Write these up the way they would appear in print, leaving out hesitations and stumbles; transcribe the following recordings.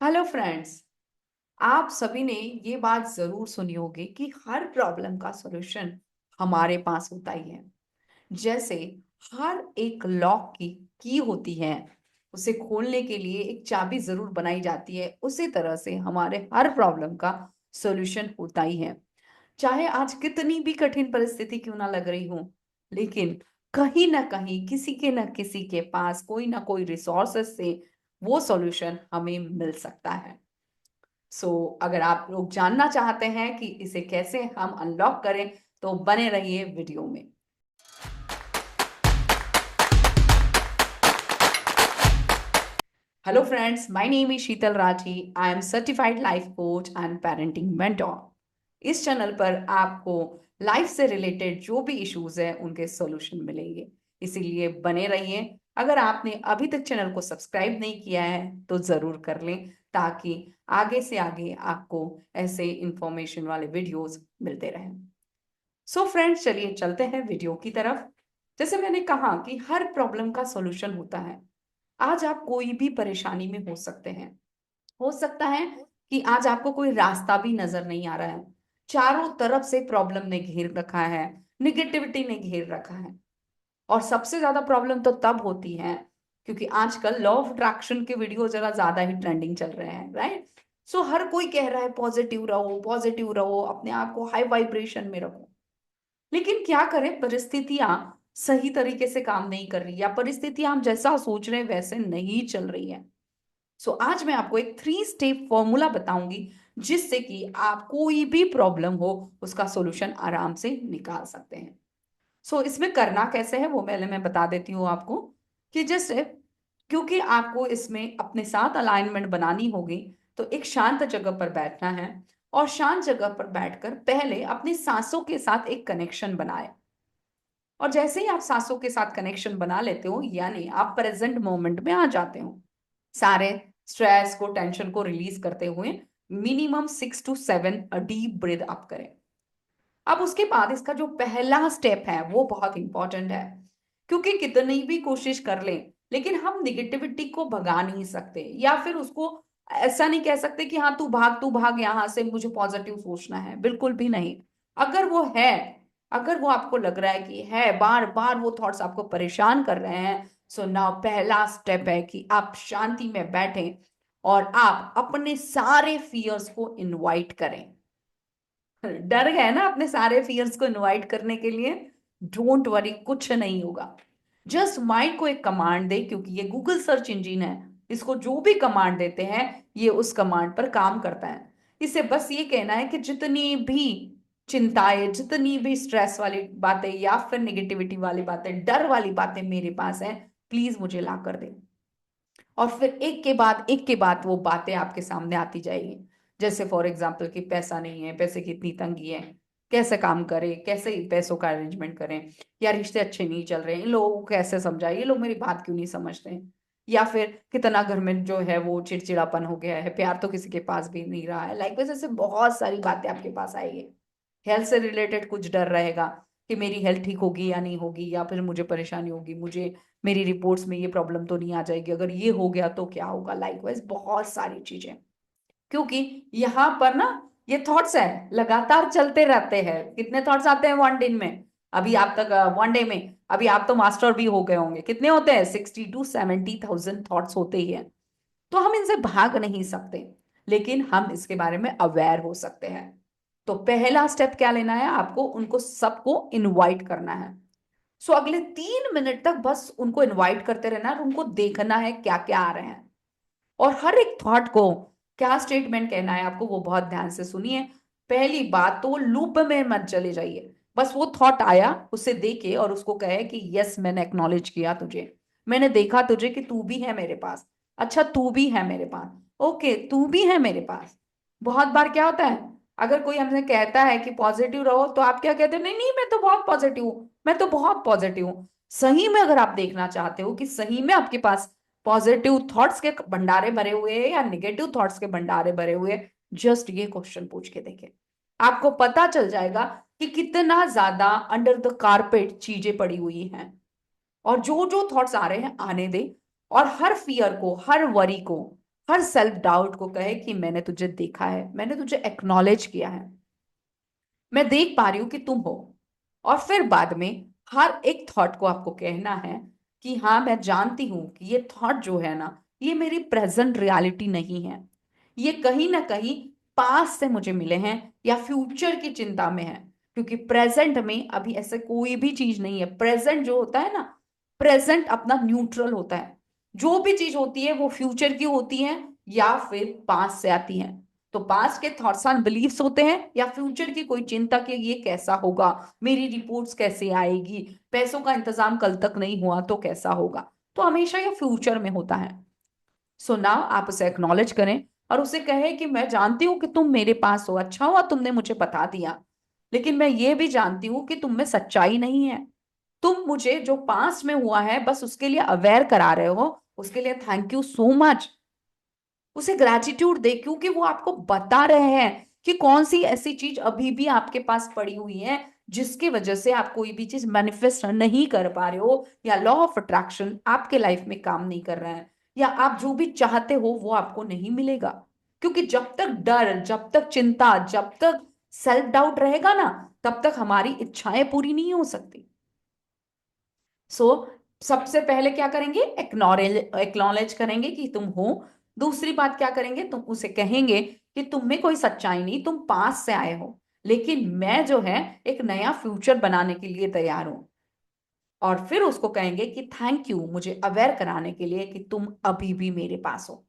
Hello friends. आप सभी ने ये बात जरूर सुनी होगी कि हर प्रॉब्लम का सॉल्यूशन हमारे पास होता ही है। जैसे हर एक लॉक की होती है, उसे खोलने के लिए एक चाबी जरूर बनाई जाती है, उसी तरह से हमारे हर प्रॉब्लम का सॉल्यूशन होता ही है। चाहे आज कितनी भी कठिन परिस्थिति क्यों ना लग रही हो, लेकिन कहीं ना कहीं किसी के ना किसी के पास कोई ना कोई रिसोर्सेस से वो सॉल्यूशन हमें मिल सकता है। अगर आप लोग जानना चाहते हैं कि इसे कैसे हम अनलॉक करें, तो बने रहिए वीडियो में। Hello friends, my name is Sheetal Rathi. I am certified life coach and parenting mentor. इस चैनल पर आपको लाइफ से रिलेटेड जो भी इश्यूज है उनके सॉल्यूशन मिलेंगे, इसीलिए बने रहिए। अगर आपने अभी तक चैनल को सब्सक्राइब नहीं किया है तो जरूर कर लें, ताकि आगे से आगे आपको ऐसे इंफॉर्मेशन वाले वीडियोस मिलते रहें। फ्रेंड्स, चलिए चलते हैं वीडियो की तरफ। जैसे मैंने कहा कि हर प्रॉब्लम का सॉल्यूशन होता है। आज आप कोई भी परेशानी में हो सकते हैं। हो सकता है कि आज आपको कोई रास्ता भी नजर नहीं आ रहा है, चारों तरफ से प्रॉब्लम ने घेर रखा है, निगेटिविटी ने घेर रखा है। और सबसे ज्यादा प्रॉब्लम तो तब होती है क्योंकि आजकल लॉ ऑफ अट्रैक्शन के वीडियो जरा ज्यादा ही ट्रेंडिंग चल रहे हैं, राइट। हर कोई कह रहा है पॉजिटिव रहो, अपने आप को हाई वाइब्रेशन में रखो। लेकिन क्या करें, परिस्थितियां सही तरीके से काम नहीं कर रही, या परिस्थितियां हम जैसा सोच रहे हैं वैसे नहीं चल रही है। आज मैं आपको एक 3 स्टेप फॉर्मूला बताऊंगी, जिससे कि आप कोई भी प्रॉब्लम हो उसका सॉल्यूशन आराम से निकाल सकते हैं। इसमें करना कैसे है वो पहले मैं बता देती हूँ आपको। कि जैसे, क्योंकि आपको इसमें अपने साथ अलाइनमेंट बनानी होगी, तो एक शांत जगह पर बैठना है। और शांत जगह पर बैठकर पहले अपनी सांसों के साथ एक कनेक्शन बनाए। और जैसे ही आप सांसों के साथ कनेक्शन बना लेते हो, यानी आप प्रेजेंट मोमेंट में आ जाते हो, सारे स्ट्रेस को, टेंशन को रिलीज करते हुए minimum 6 to 7 deep breath up करें। अब उसके बाद इसका जो पहला स्टेप है वो बहुत इंपॉर्टेंट है। क्योंकि कितनी भी कोशिश कर लें, लेकिन हम निगेटिविटी को भगा नहीं सकते, या फिर उसको ऐसा नहीं कह सकते कि हाँ तू भाग यहां से, मुझे पॉजिटिव सोचना है, बिल्कुल भी नहीं। अगर वो है, अगर वो आपको लग रहा है कि है, बार बार वो थॉट्स आपको परेशान कर रहे हैं, सो नाउ पहला स्टेप है कि आप शांति में बैठें और आप अपने सारे फियर्स को इनवाइट करें। डर गए ना अपने सारे फियर्स को इनवाइट करने के लिए? डोंट वरी, कुछ नहीं होगा। जस्ट माइंड को एक कमांड दे, क्योंकि ये गूगल सर्च इंजिन है, इसको जो भी कमांड देते हैं ये उस कमांड पर काम करता है। इसे बस ये कहना है कि जितनी भी चिंताएं, जितनी भी स्ट्रेस वाली बातें या फिर निगेटिविटी वाली बातें, डर वाली बातें मेरे पास हैं, प्लीज मुझे ला कर दे। और फिर एक के बाद वो बातें आपके सामने आती जाएगी। जैसे फॉर एग्जाम्पल कि पैसा नहीं है, पैसे की इतनी तंगी है, कैसे काम करें, कैसे पैसों का अरेंजमेंट करें, या रिश्ते अच्छे नहीं चल रहे हैं, इन लोगों को कैसे समझाएं, ये लोग मेरी बात क्यों नहीं समझते हैं, या फिर कितना घर में जो है वो चिड़चिड़ापन हो गया है, प्यार तो किसी के पास भी नहीं रहा है। लाइक वैसे ऐसे बहुत सारी बातें आपके पास आएगी। हेल्थ से रिलेटेड कुछ डर रहेगा कि मेरी हेल्थ ठीक होगी या नहीं होगी, या फिर मुझे परेशानी होगी, मुझे मेरी रिपोर्ट्स में ये प्रॉब्लम तो नहीं आ जाएगी, अगर ये हो गया तो क्या होगा, लाइकवाइज बहुत सारी चीजें। क्योंकि यहाँ पर ना ये थॉट्स है, लगातार चलते रहते हैं। कितने थॉट्स आते हैं 1 दिन में? अभी आप तक 1 डे में, अभी आप तो मास्टर भी हो गए होंगे, कितने होते हैं? 60 to 70 thousand थॉट्स होते ही हैं। तो हम इनसे भाग नहीं सकते, लेकिन हम इसके बारे में अवेयर हो सकते हैं। तो पहला स्टेप क्या लेना है आपको? उनको सबको इनवाइट करना है। अगले 3 मिनट तक बस उनको इनवाइट करते रहना है, और उनको देखना है क्या क्या आ रहे हैं। और हर एक थॉट को क्या स्टेटमेंट कहना है आपको, वो बहुत ध्यान से सुनिए। पहली बात तो लूप में मत चले जाइए। बस वो थॉट आया, उसे देखे और उसको कहे कि यस, मैंने एक्नॉलेज किया तुझे, मैंने देखा तुझे कि तू भी है मेरे पास। अच्छा, तू भी है मेरे पास, ओके, तू भी है मेरे पास। बहुत बार क्या होता है, अगर कोई हमसे कहता है कि पॉजिटिव रहो, तो आप क्या कहते हैं? नहीं नहीं, मैं तो बहुत पॉजिटिव हूँ, मैं तो बहुत पॉजिटिव हूँ। सही में अगर आप देखना चाहते हो कि सही में आपके पास पॉजिटिव थॉट्स के भंडारे भरे हुए हैं या निगेटिव थॉट्स के भंडारे भरे हुए हैं, जस्ट ये क्वेश्चन पूछ के देखें। आपको पता चल जाएगा कि कितना ज्यादा अंडर द कारपेट चीजें पड़ी हुई हैं। और जो जो थॉट्स आ रहे हैं आने दे, और हर फियर को, हर वरी को, हर सेल्फ डाउट को कहे कि मैंने तुझे देखा है, मैंने तुझे एक्नॉलेज किया है, मैं देख पा रही हूँ कि तुम हो। और फिर बाद में हर एक थॉट को आपको कहना है कि हाँ, मैं जानती हूँ कि ये थॉट जो है ना, ये मेरी प्रेजेंट रियलिटी नहीं है, ये कहीं ना कहीं पास से मुझे मिले हैं या फ्यूचर की चिंता में है। क्योंकि प्रेजेंट में अभी ऐसे कोई भी चीज नहीं है। प्रेजेंट जो होता है ना, प्रेजेंट अपना न्यूट्रल होता है। जो भी चीज होती है वो फ्यूचर की होती है या फिर पास से आती है। तो पास्ट के थॉट्स एंड बिलीव्स होते हैं या फ्यूचर की कोई चिंता कि ये कैसा होगा, मेरी रिपोर्ट्स कैसे आएगी, पैसों का इंतजाम कल तक नहीं हुआ तो कैसा होगा, तो हमेशा ये फ्यूचर में होता है। सो नाउ आप उसे एक्नॉलेज करें और उसे कहें कि मैं जानती हूँ कि तुम मेरे पास हो, अच्छा हुआ तुमने मुझे बता दिया, लेकिन मैं ये भी जानती हूँ कि तुम में सच्चाई नहीं है। तुम मुझे जो पास्ट में हुआ है बस उसके लिए अवेयर करा रहे हो, उसके लिए थैंक यू सो मच। उसे ग्रैटिट्यूड दे क्योंकि वो आपको बता रहे हैं कि कौन सी ऐसी चीज अभी भी आपके पास पड़ी हुई है जिसकी वजह से आप कोई भी चीज मैनिफेस्ट नहीं कर पा रहे हो, या लॉ ऑफ अट्रैक्शन आपके लाइफ में काम नहीं कर रहा है, या आप जो भी चाहते हो वो आपको नहीं मिलेगा। क्योंकि जब तक डर, जब तक चिंता, जब तक सेल्फ डाउट रहेगा ना, तब तक हमारी इच्छाएं पूरी नहीं हो सकती। सो सबसे पहले क्या करेंगे, एक्नॉलेज एक्नॉलेज करेंगे कि तुम हो। दूसरी बात क्या करेंगे, तुम उसे कहेंगे कि तुम में कोई सच्चाई नहीं, तुम पास से आए हो, लेकिन मैं जो है एक नया फ्यूचर बनाने के लिए तैयार हूं। और फिर उसको कहेंगे कि थैंक यू मुझे अवेयर कराने के लिए कि तुम अभी भी मेरे पास हो।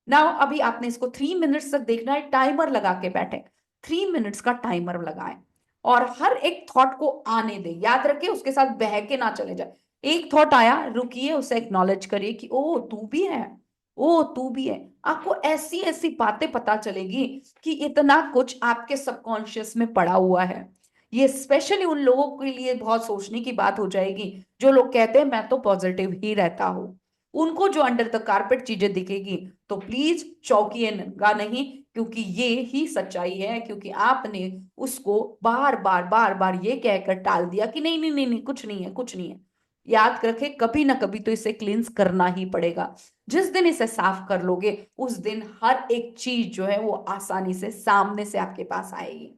नाउ अभी आपने इसको 3 मिनट्स तक देखना है, टाइमर लगा के बैठे। 3 मिनट्स का टाइमर लगाएं और हर एक थॉट को आने दे, याद रखिए उसके साथ बह के ना चले जाए। एक थॉट आया, रुकिए, उसे एक्नॉलेज करिए कि ओ तू भी है, ओ तू भी है। आपको ऐसी ऐसी बातें पता चलेगी कि इतना कुछ आपके सबकॉन्शियस में पड़ा हुआ है। ये स्पेशली उन लोगों के लिए बहुत सोचने की बात हो जाएगी जो लोग कहते हैं मैं तो पॉजिटिव ही रहता हूं। उनको जो अंडर द कारपेट चीजें दिखेगी, तो प्लीज चौंकिएगा नहीं, क्योंकि ये ही सच्चाई है। क्योंकि आपने उसको बार बार बार बार ये कहकर टाल दिया कि नहीं नहीं नहीं नहीं, कुछ नहीं है, कुछ नहीं है। याद रखे, कभी ना कभी तो इसे क्लींस करना ही पड़ेगा। जिस दिन इसे साफ कर लोगे उस दिन हर एक चीज जो है वो आसानी से सामने से आपके पास आएगी।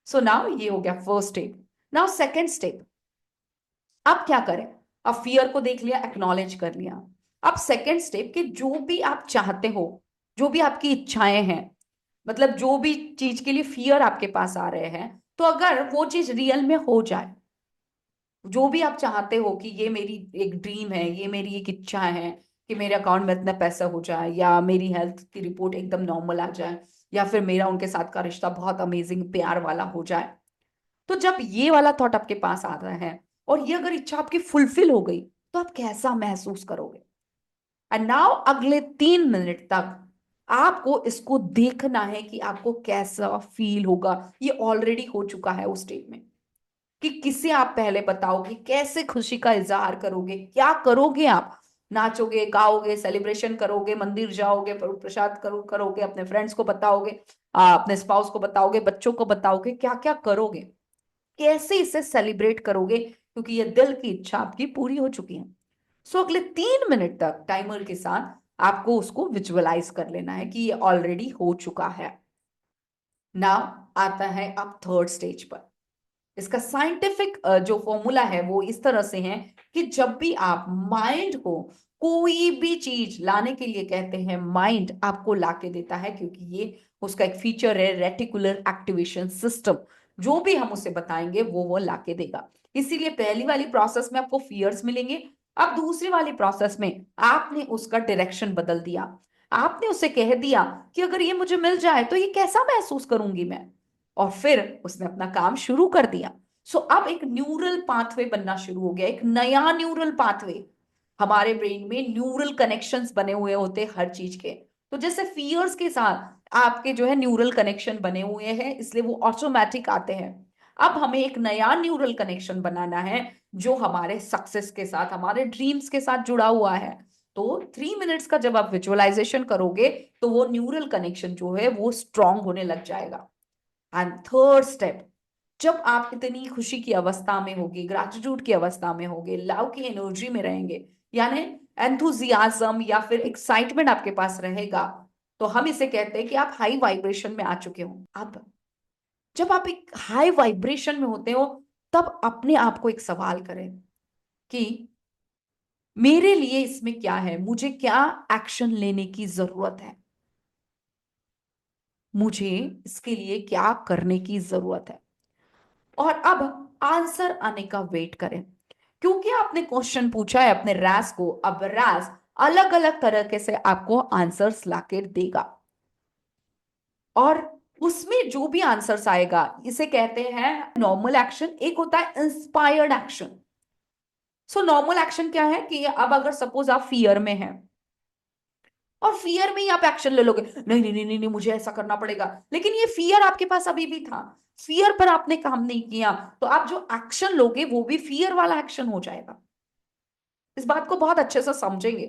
सो नाउ ये हो गया first step. Now second step, अब क्या करें। अब फियर को देख लिया, एक्नॉलेज कर लिया। अब सेकेंड स्टेप कि जो भी आप चाहते हो, जो भी आपकी इच्छाएं हैं, मतलब जो भी चीज के लिए फियर आपके पास आ रहे हैं, तो अगर वो चीज रियल में हो जाए, जो भी आप चाहते हो कि ये मेरी एक ड्रीम है, ये मेरी एक इच्छा है कि मेरे अकाउंट में इतना पैसा हो जाए, या मेरी हेल्थ की रिपोर्ट एकदम नॉर्मल आ जाए, या फिर मेरा उनके साथ का रिश्ता बहुत अमेजिंग प्यार वाला हो जाए, तो जब ये वाला थॉट आपके पास आता है और ये अगर इच्छा आपकी फुलफिल हो गई, तो आप कैसा महसूस करोगे। एंड नाउ अगले 3 मिनट तक आपको इसको देखना है कि आपको कैसा फील होगा। ये ऑलरेडी हो चुका है उस स्टेट में कि किसे आप पहले बताओगे, कैसे खुशी का इजहार करोगे, क्या करोगे आप। नाचोगे, गाओगे, सेलिब्रेशन करोगे, मंदिर जाओगे, प्रसाद करोगे, अपने फ्रेंड्स को बताओगे, अपने स्पाउस को बताओगे, बच्चों को बताओगे, क्या क्या करोगे, कैसे इसे सेलिब्रेट करोगे, क्योंकि ये दिल की इच्छा आपकी पूरी हो चुकी है। सो अगले 3 मिनट तक टाइमर के साथ आपको उसको विजुअलाइज कर लेना है कि ये ऑलरेडी हो चुका है। नाउ आता है अब थर्ड स्टेज पर। इसका साइंटिफिक जो फॉर्मूला है वो इस तरह से है कि जब भी आप माइंड को कोई भी चीज लाने के लिए कहते हैं, माइंड आपको लाके देता है, क्योंकि ये उसका एक फीचर है, रेटिकुलर एक्टिवेशन सिस्टम। जो भी हम उसे बताएंगे वो लाके देगा। इसीलिए पहली वाली प्रोसेस में आपको फियर्स मिलेंगे। अब दूसरी वाली प्रोसेस में आपने उसका डायरेक्शन बदल दिया। आपने उसे कह दिया कि अगर ये मुझे मिल जाए तो ये कैसा महसूस करूंगी मैं, और फिर उसने अपना काम शुरू कर दिया। सो अब एक न्यूरल पाथवे बनना शुरू हो गया, एक नया न्यूरल पाथवे। हमारे ब्रेन में न्यूरल कनेक्शंस बने हुए होते हैं हर चीज के। तो जैसे फियर्स के साथ आपके जो है न्यूरल कनेक्शन बने हुए हैं, इसलिए वो ऑटोमेटिक आते हैं। अब हमें एक नया न्यूरल कनेक्शन बनाना है जो हमारे सक्सेस के साथ, हमारे ड्रीम्स के साथ जुड़ा हुआ है। तो 3 मिनट्स का जब आप विजुअलाइजेशन करोगे, तो वो न्यूरल कनेक्शन जो है वो स्ट्रांग होने लग जाएगा। एंड थर्ड स्टेप, जब आप इतनी खुशी की अवस्था में होगी, ग्रैटिट्यूड की अवस्था में होगे, लव की एनर्जी में रहेंगे, यानी एंथुजियाज्म या फिर एक्साइटमेंट आपके पास रहेगा, तो हम इसे कहते हैं कि आप हाई वाइब्रेशन में आ चुके हो। अब जब आप एक हाई वाइब्रेशन में होते हो, तब अपने आप को एक सवाल करें कि मेरे लिए इसमें क्या है, मुझे क्या एक्शन लेने की जरूरत है, मुझे इसके लिए क्या करने की जरूरत है। और अब आंसर आने का वेट करें, क्योंकि आपने क्वेश्चन पूछा है अपने रैस को, अब रैस अलग अलग तरीके से आपको आंसर्स लाके देगा, और उसमें जो भी आंसर्स आएगा इसे कहते हैं नॉर्मल एक्शन, एक होता है inspired action. So normal action क्या है कि अब अगर सपोज आप फियर में हैं और फियर में ही आप एक्शन ले लोगे, नहीं नहीं नहीं नहीं नहीं, मुझे ऐसा करना पड़ेगा, लेकिन ये फियर आपके पास अभी भी था, फियर पर आपने काम नहीं किया, तो आप जो एक्शन लोगे वो भी फियर वाला एक्शन हो जाएगा। इस बात को बहुत अच्छे से समझेंगे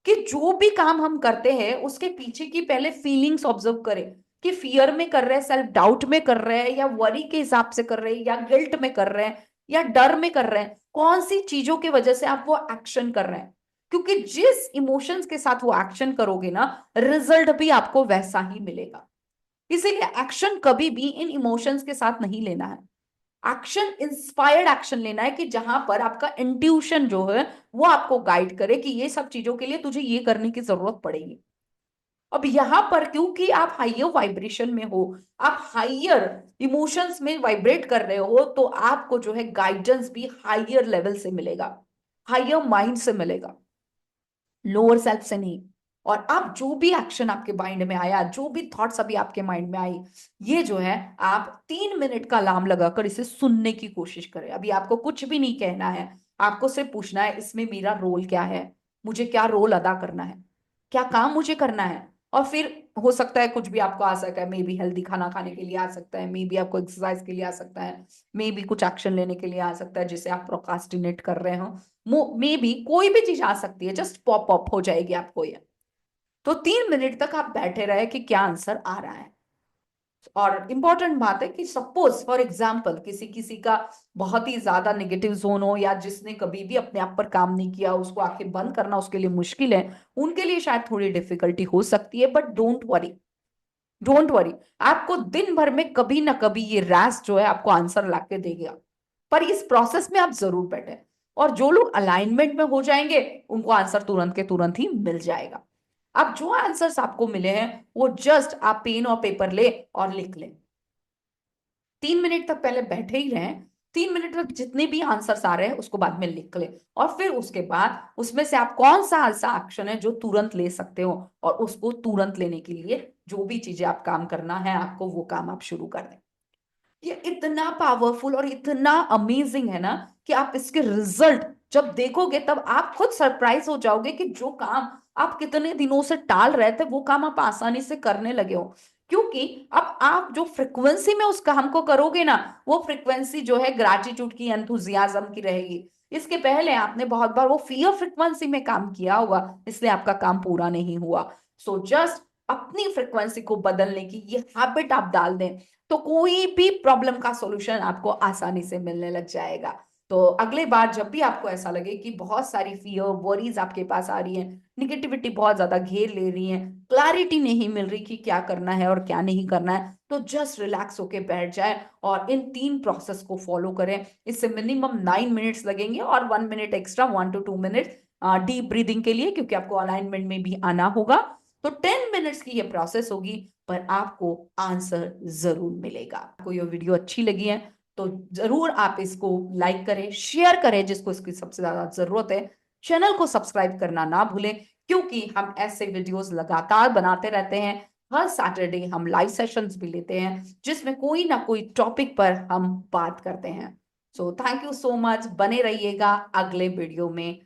कि जो भी काम हम करते हैं उसके पीछे की पहले फीलिंग्स ऑब्जर्व करें, कि फियर में कर रहे हैं, सेल्फ डाउट में कर रहे हैं, या वरी के हिसाब से कर रहे हैं, या गिल्ट में कर रहे हैं, या डर में कर रहे हैं, कौन सी चीजों की वजह से आप वो एक्शन कर रहे हैं। क्योंकि जिस इमोशंस के साथ वो एक्शन करोगे ना, रिजल्ट भी आपको वैसा ही मिलेगा। इसीलिए एक्शन कभी भी इन इमोशंस के साथ नहीं लेना है। एक्शन इंस्पायर्ड एक्शन लेना है, कि जहां पर आपका इंट्यूशन जो है वो आपको गाइड करे कि ये सब चीजों के लिए तुझे ये करने की जरूरत पड़ेगी। अब यहां पर क्योंकि आप हाइयर वाइब्रेशन में हो, आप हाइयर इमोशंस में वाइब्रेट कर रहे हो, तो आपको जो है गाइडेंस भी हाइयर लेवल से मिलेगा, हाइयर माइंड से मिलेगा, लोअर सेल्फ से नहीं। और आप जो भी एक्शन आपके माइंड में आया, जो भी थॉट्स अभी आपके माइंड में आई, ये जो है आप 3 मिनट का अलार्म लगाकर इसे सुनने की कोशिश करें। अभी आपको कुछ भी नहीं कहना है, आपको सिर्फ पूछना है इसमें मेरा रोल क्या है, मुझे क्या रोल अदा करना है, क्या काम मुझे करना है। और फिर हो सकता है कुछ भी आपको आ सकता है, मे बी हेल्दी खाना खाने के लिए आ सकता है, मे बी आपको एक्सरसाइज के लिए आ सकता है, मे बी कुछ एक्शन लेने के लिए आ सकता है जिसे आप प्रोकास्टिनेट कर रहे हो, मे बी कोई भी चीज आ सकती है, जस्ट पॉप अप हो जाएगी आपको ये। तो 3 मिनट तक आप बैठे रहे कि क्या आंसर आ रहा है। और इंपॉर्टेंट बात है कि सपोज फॉर एग्जाम्पल किसी किसी का बहुत ही ज्यादा नेगेटिव जोन हो, या जिसने कभी भी अपने आप पर काम नहीं किया, उसको आंखें बंद करना उसके लिए मुश्किल है, उनके लिए शायद थोड़ी डिफिकल्टी हो सकती है, but don't worry, don't worry. आपको दिन भर में कभी ना कभी ये रैस जो है आपको आंसर ला के देगा, पर इस प्रोसेस में आप जरूर बैठे। और जो लोग अलाइनमेंट में हो जाएंगे उनको आंसर तुरंत के तुरंत ही मिल जाएगा। अब जो आंसर्स आपको मिले हैं वो जस्ट आप पेन और पेपर ले और लिख लें। 3 मिनट तक पहले बैठे ही रहें, 3 मिनट तक जितने भी आंसर्स आ रहे हैं उसको बाद में लिख ले, और फिर उसके बाद उसमें से आप कौन सा ऐसा एक्शन है जो तुरंत ले सकते हो, और उसको तुरंत लेने के लिए जो भी चीजें आप काम करना है आपको, वो काम आप शुरू कर दें। ये इतना पावरफुल और इतना अमेजिंग है ना कि आप इसके रिजल्ट जब देखोगे तब आप खुद सरप्राइज हो जाओगे कि जो काम आप कितने दिनों से टाल रहे थे वो काम आप आसानी से करने लगे हो। क्योंकि अब आप जो फ्रिक्वेंसी में उस काम को करोगे ना, वो फ्रिक्वेंसी जो है ग्रैटिट्यूड की, एंथुजियाज्म की रहेगी। इसके पहले आपने बहुत बार वो फियर फ्रिक्वेंसी में काम किया होगा, इसलिए आपका काम पूरा नहीं हुआ। सो जस्ट अपनी फ्रिक्वेंसी को बदलने की ये हैबिट आप डाल दें, तो कोई भी प्रॉब्लम का सॉल्यूशन आपको आसानी से मिलने लग जाएगा। तो अगले बार जब भी आपको ऐसा लगे कि बहुत सारी फियर वरीज आपके पास आ रही है, निगेटिविटी बहुत ज्यादा घेर ले रही है, क्लैरिटी नहीं मिल रही कि क्या करना है और क्या नहीं करना है, तो जस्ट रिलैक्स होके बैठ जाए और इन 3 प्रोसेस को फॉलो करें। इससे मिनिमम 9 मिनट्स लगेंगे, और 1 minute extra, 1 to 2 minute deep breathing के लिए, क्योंकि आपको अलाइनमेंट में भी आना होगा। तो 10 मिनट्स की ये प्रोसेस होगी, पर आपको आंसर जरूर मिलेगा। आपको ये वीडियो अच्छी लगी है तो जरूर आप इसको लाइक करें, शेयर करें जिसको इसकी सबसे ज्यादा जरूरत है। चैनल को सब्सक्राइब करना ना भूलें, क्योंकि हम ऐसे वीडियोस लगातार बनाते रहते हैं। हर सैटरडे हम लाइव सेशंस भी लेते हैं जिसमें कोई ना कोई टॉपिक पर हम बात करते हैं। So thank you so much, बने रहिएगा अगले वीडियो में।